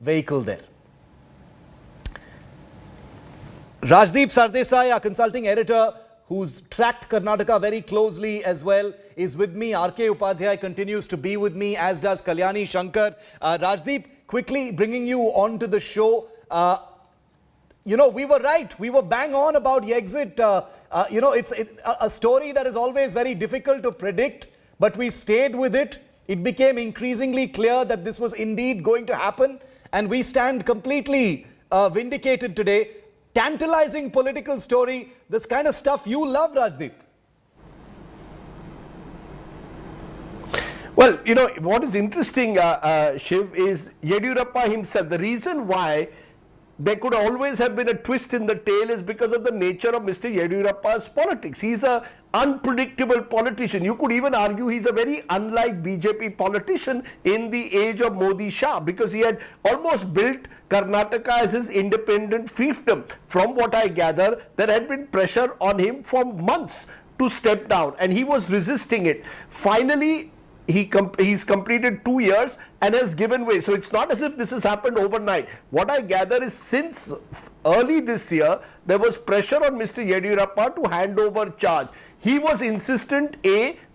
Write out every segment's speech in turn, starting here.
vehicle there. Rajdeep Sardesai, our consulting editor, who's tracked Karnataka very closely as well, is with me. R.K. Upadhyay continues to be with me, as does Kalyani Shankar. Rajdeep, quickly bringing you onto the show. We were right. We were bang on about the exit. It's a story that is always very difficult to predict, but we stayed with it. It became increasingly clear that this was indeed going to happen, and we stand completely vindicated today. Tantalizing political story, this kind of stuff you love, Rajdeep. Well, what is interesting, Shiv, is Yediyurappa himself. The reason why there could always have been a twist in the tail is because of the nature of Mr. Yediyurappa's politics. He's an unpredictable politician. You could even argue he's a very unlike BJP politician in the age of Modi Shah, because he had almost built Karnataka as his independent fiefdom. From what I gather, there had been pressure on him for months to step down, and he was resisting it. Finally, he's completed 2 years and has given way. So it's not as if this has happened overnight. What I gather is since early this year, there was pressure on Mr. Yediyurappa to hand over charge. He was insistent,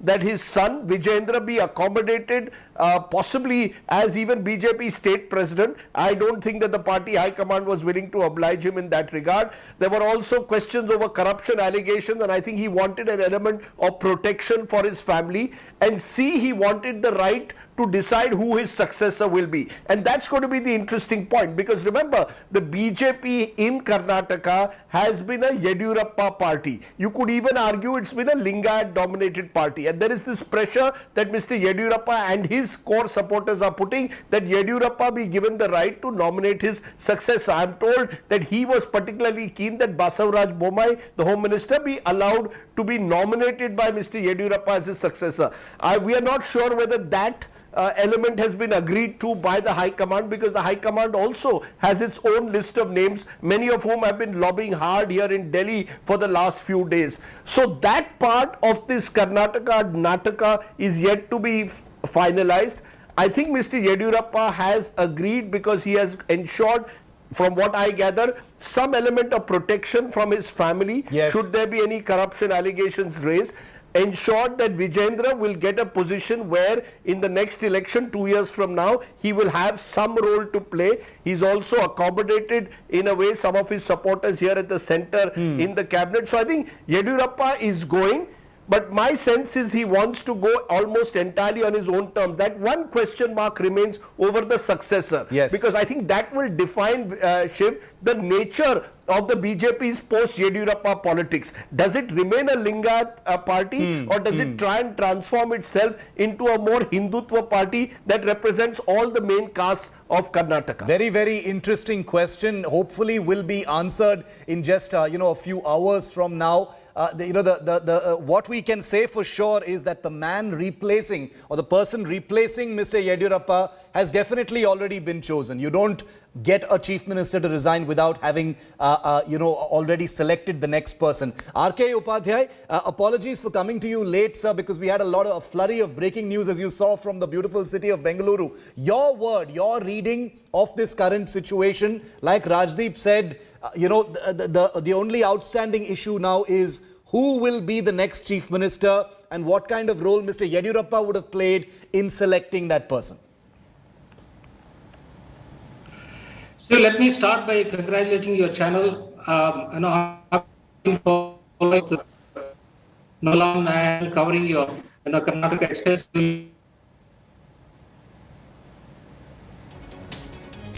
that his son Vijayendra be accommodated, possibly as even BJP state president. I don't think that the party high command was willing to oblige him in that regard. There were also questions over corruption allegations, and I think he wanted an element of protection for his family. And he wanted the right to decide who his successor will be. And that's going to be the interesting point, because remember, the BJP in Karnataka has been a Yediyurappa party. You could even argue it's been a Lingayat dominated party, and there is this pressure that Mr. Yediyurappa and his core supporters are putting, that Yediyurappa be given the right to nominate his successor. I'm told that he was particularly keen that Basavaraj Bommai, the Home Minister, be allowed to be nominated by Mr. Yediyurappa as his successor. We are not sure whether that element has been agreed to by the High Command, because the High Command also has its own list of names, many of whom have been lobbying hard here in Delhi for the last few days. So that part of this Karnataka Nataka is yet to be finalized. I think Mr. Yediyurappa has agreed because he has ensured, from what I gather, some element of protection from his family, should there be any corruption allegations raised. Ensured that Vijayendra will get a position where in the next election 2 years from now, he will have some role to play. He's also accommodated in a way some of his supporters here at the center in the cabinet. So I think Yediyurappa is going, but my sense is he wants to go almost entirely on his own terms. That one question mark remains over the successor. Because I think that will define, Shiv, the nature of the BJP's post-Yediyurappa politics. Does it remain a Lingayat party, or does it try and transform itself into a more Hindutva party that represents all the main castes of Karnataka? Very, very interesting question. Hopefully will be answered in just a few hours from now. What we can say for sure is that the man replacing, or the person replacing Mr. Yediyurappa has definitely already been chosen. You don't get a chief minister to resign without having already selected the next person. R.K. Upadhyay, apologies for coming to you late, sir, because we had a flurry of breaking news, as you saw, from the beautiful city of Bengaluru. Your word, your reading of this current situation, like Rajdeep said, the only outstanding issue now is who will be the next chief minister and what kind of role Mr. Yediyurappa would have played in selecting that person. So let me start by congratulating your channel. I've been following Nolan and covering your Karnataka Express.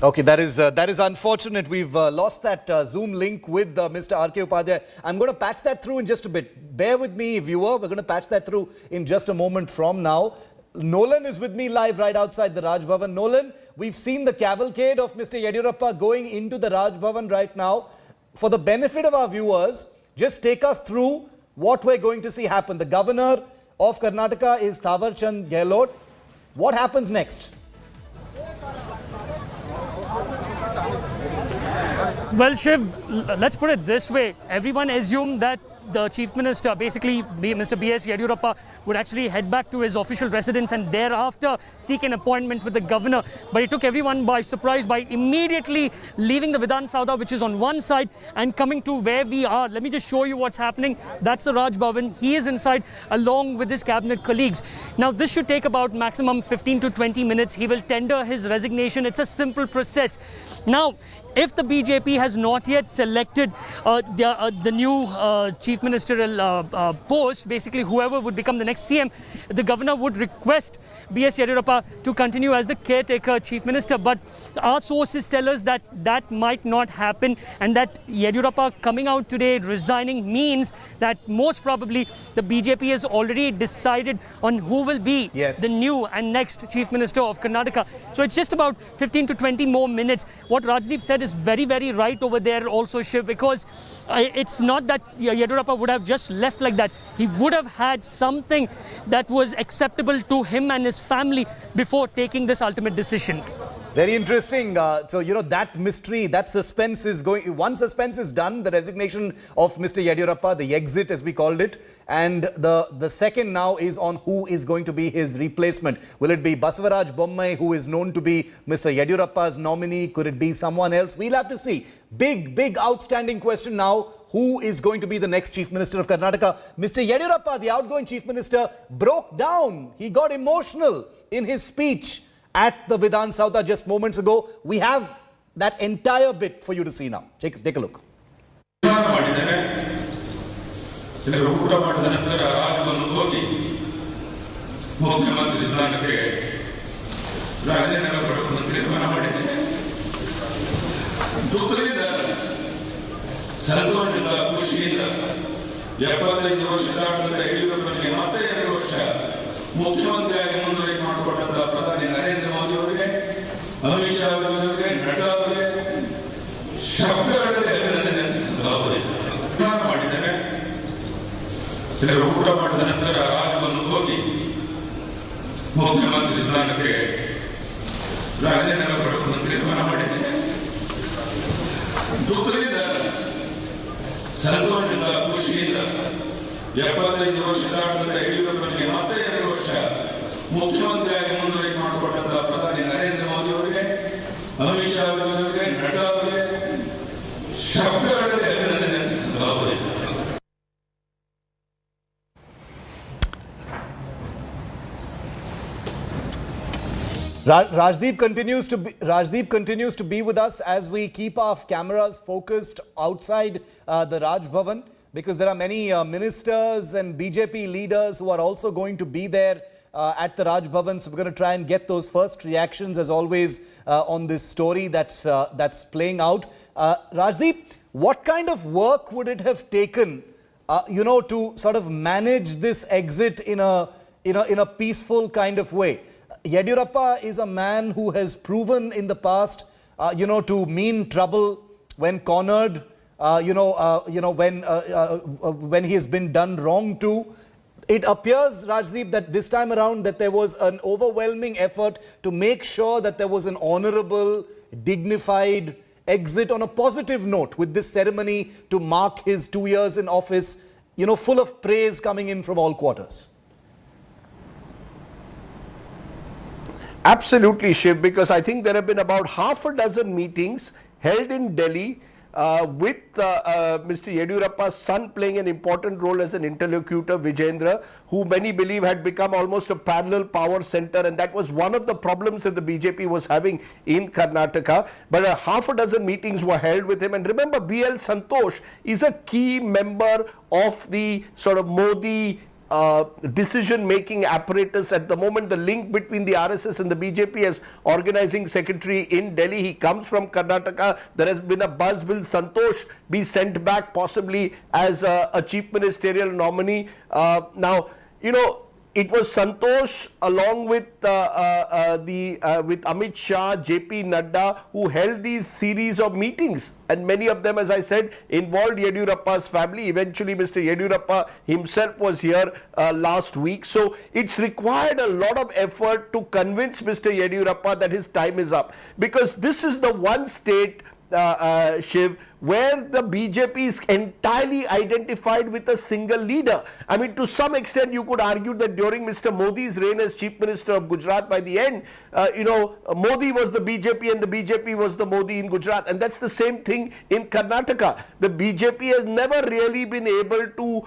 Okay, that is unfortunate. We've lost that Zoom link with Mr. R.K. Upadhyay. I'm going to patch that through in just a bit. Bear with me, viewer. We're going to patch that through in just a moment from now. Nolan is with me live right outside the Raj Bhavan. Nolan, we've seen the cavalcade of Mr. Yediyurappa going into the Raj Bhavan right now. For the benefit of our viewers, just take us through what we're going to see happen. The governor of Karnataka is Thawar Chand Gehlot. What happens next? Well, Shiv, let's put it this way. Everyone assumed that the Chief Minister, basically Mr. B.S. Yediyurappa, would actually head back to his official residence and thereafter seek an appointment with the governor. But it took everyone by surprise by immediately leaving the Vidhan Saudha, which is on one side, and coming to where we are. Let me just show you what's happening. That's the Raj Bhavan. He is inside along with his cabinet colleagues. Now, this should take about maximum 15 to 20 minutes. He will tender his resignation. It's a simple process. Now, if the BJP has not yet selected the new chief ministerial post, basically whoever would become the next CM, the governor would request B.S. Yediyurappa to continue as the caretaker chief minister. But our sources tell us that that might not happen, and that Yediyurappa coming out today resigning means that most probably the BJP has already decided on who will be the new and next chief minister of Karnataka. So it's just about 15 to 20 more minutes. What Rajdeep said is very, very right over there also, Shiv, because it's not that Yediyurappa would have just left like that. He would have had something that was acceptable to him and his family before taking this ultimate decision. Very interesting. So, you know, that mystery, that suspense is going... One suspense is done, the resignation of Mr. Yediyurappa, the exit as we called it. And the second now is on who is going to be his replacement. Will it be Basavaraj Bommai, who is known to be Mr. Yediyurappa's nominee? Could it be someone else? We'll have to see. Big outstanding question now. Who is going to be the next Chief Minister of Karnataka? Mr. Yediyurappa, the outgoing Chief Minister, broke down. He got emotional in his speech at the Vidhan Saudha just moments ago. We have that entire bit for you to see now. Take a look. ಮುಖ್ಯಮಂತ್ರಿಯಾಗಿ ಮುಂದುವರಿಕೆ ಮಾಡಿಕೊಟ್ಟಂತಹ ಪ್ರಧಾನಿ ನರೇಂದ್ರ ಮೋದಿ ಅವರಿಗೆ, ಅಮಿತ್ ಶಾ ಅವರಿಗೆ, ನಡ್ಡಾ ಅವರಿಗೆ ಶಬ್ದಗಳಲ್ಲಿ ಅಭಿನಂದನೆ ಸಲ್ಲಿಸಲು ಮಾಡಿದ್ದೇನೆ. ಊಟ ಮಾಡಿದ ನಂತರ ರಾಜ್ಯವನ್ನು ಹೋಗಿ ಮುಖ್ಯಮಂತ್ರಿ ಸ್ಥಾನಕ್ಕೆ ರಾಜೀನಾಮೆ ಪಡೆದು ತೀರ್ಮಾನ ಮಾಡಿದ್ದೇನೆ. ದುಃಖದಿಂದ, ಸಂತೋಷದಿಂದ, ಖುಷಿಯಿಂದ 75 ವರ್ಷ ದಾಟಿದ ಯಡಿಯೂರಪ್ಪನಿಗೆ ಮತ್ತೆ 2 ವರ್ಷ ಮುಖ್ಯಮಂತ್ರಿಯಾಗಿ ಮುಂದುವರಿಕೆ ಮಾಡಿಕೊಟ್ಟಂತಹ ಪ್ರಧಾನಿ ನರೇಂದ್ರ ಮೋದಿ ಅವರಿಗೆ, ಅಮಿತ್ ಶಾ ಅವರಿಗೆ, ನಡ್ಡಾ ಅವರಿಗೆ ಶಬ್ದಗಳಲ್ಲಿ ಅಭಿನಂದನೆ ಸಲ್ಲಿಸಲಾಗುವುದು. Rajdeep continues to be with us as we keep our cameras focused outside the Raj Bhavan, because there are many ministers and BJP leaders who are also going to be there at the Raj Bhavan. So we're going to try and get those first reactions as always on this story that's playing out. Rajdeep, what kind of work would it have taken, to sort of manage this exit in a peaceful kind of way? Yediyurappa is a man who has proven in the past, to mean trouble when cornered. When he has been done wrong to. It appears, Rajdeep, that this time around that there was an overwhelming effort to make sure that there was an honorable, dignified exit on a positive note with this ceremony to mark his 2 years in office, full of praise coming in from all quarters. Absolutely, Shiv, because I think there have been about half a dozen meetings held in Delhi with Mr. Yediyurappa's son playing an important role as an interlocutor, Vijayendra, who many believe had become almost a parallel power center, and that was one of the problems that the BJP was having in Karnataka. But half a dozen meetings were held with him, and remember, B.L. Santosh is a key member of the sort of Modi decision-making apparatus at the moment. The link between the RSS and the BJP as organizing secretary in Delhi. He comes from Karnataka. There has been a buzz, will Santosh be sent back possibly as a chief ministerial nominee? Now, it was Santosh along with with Amit Shah, JP Nadda, who held these series of meetings, and many of them, as I said, involved Yediyurappa's family. Eventually, Mr. Yediyurappa himself was here last week. So it's required a lot of effort to convince Mr. Yediyurappa that his time is up, because this is the one state Shiv, where the BJP is entirely identified with a single leader. I mean, to some extent, you could argue that during Mr. Modi's reign as Chief Minister of Gujarat, by the end, Modi was the BJP and the BJP was the Modi in Gujarat. And that's the same thing in Karnataka. The BJP has never really been able to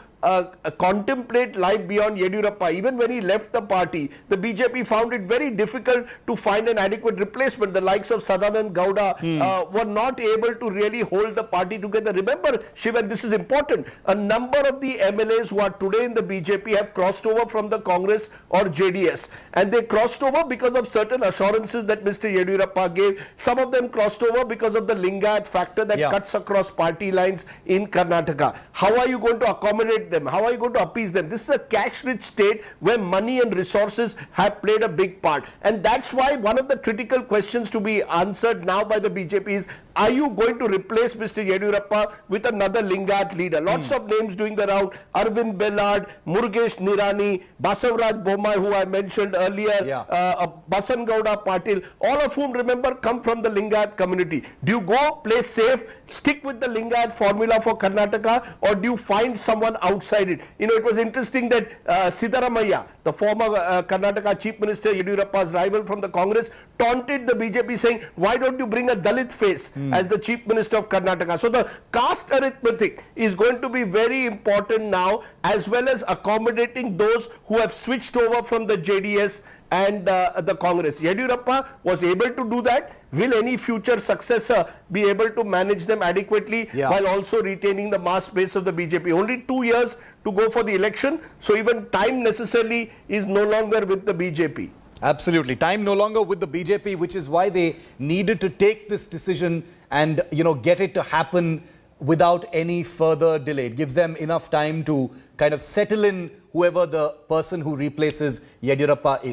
contemplate life beyond Yediyurappa. Even when he left the party, the BJP found it very difficult to find an adequate replacement. The likes of Sadanand Gowda were not able to really hold the party together. Remember, Shiv, and this is important, a number of the MLAs who are today in the BJP have crossed over from the Congress or JDS. And they crossed over because of certain assurances that Mr. Yediyurappa gave. Some of them crossed over because of the Lingayat factor that cuts across party lines in Karnataka. How are you going to accommodate them? How are you going to appease them? This is a cash-rich state where money and resources have played a big part. And that's why one of the critical questions to be answered now by the BJP is, are you going to replace Mr. Yediyurappa with another Lingayat leader? Lots of names doing the round. Arvind Bellad, Murugesh Nirani, Basavaraj Bommai, who I mentioned earlier, Basan Gowda Patil, all of whom, remember, come from the Lingayat community. Do you go play safe, stick with the Lingayat formula for Karnataka, or do you find someone outside it? It was interesting that Siddaramaiah, the former Karnataka Chief Minister, Yediyurappa's rival from the Congress, taunted the BJP saying, why don't you bring a Dalit face as the Chief Minister of Karnataka? So the caste arithmetic is going to be very important now, as well as accommodating those who have switched over from the JDS and the Congress. Yediyurappa was able to do that. Will any future successor be able to manage them adequately while also retaining the mass base of the BJP? Only 2 years to go for the election, so even time necessarily is no longer with the BJP. Absolutely. Time no longer with the BJP, which is why they needed to take this decision and, get it to happen without any further delay. It gives them enough time to kind of settle in whoever the person who replaces Yediyurappa is.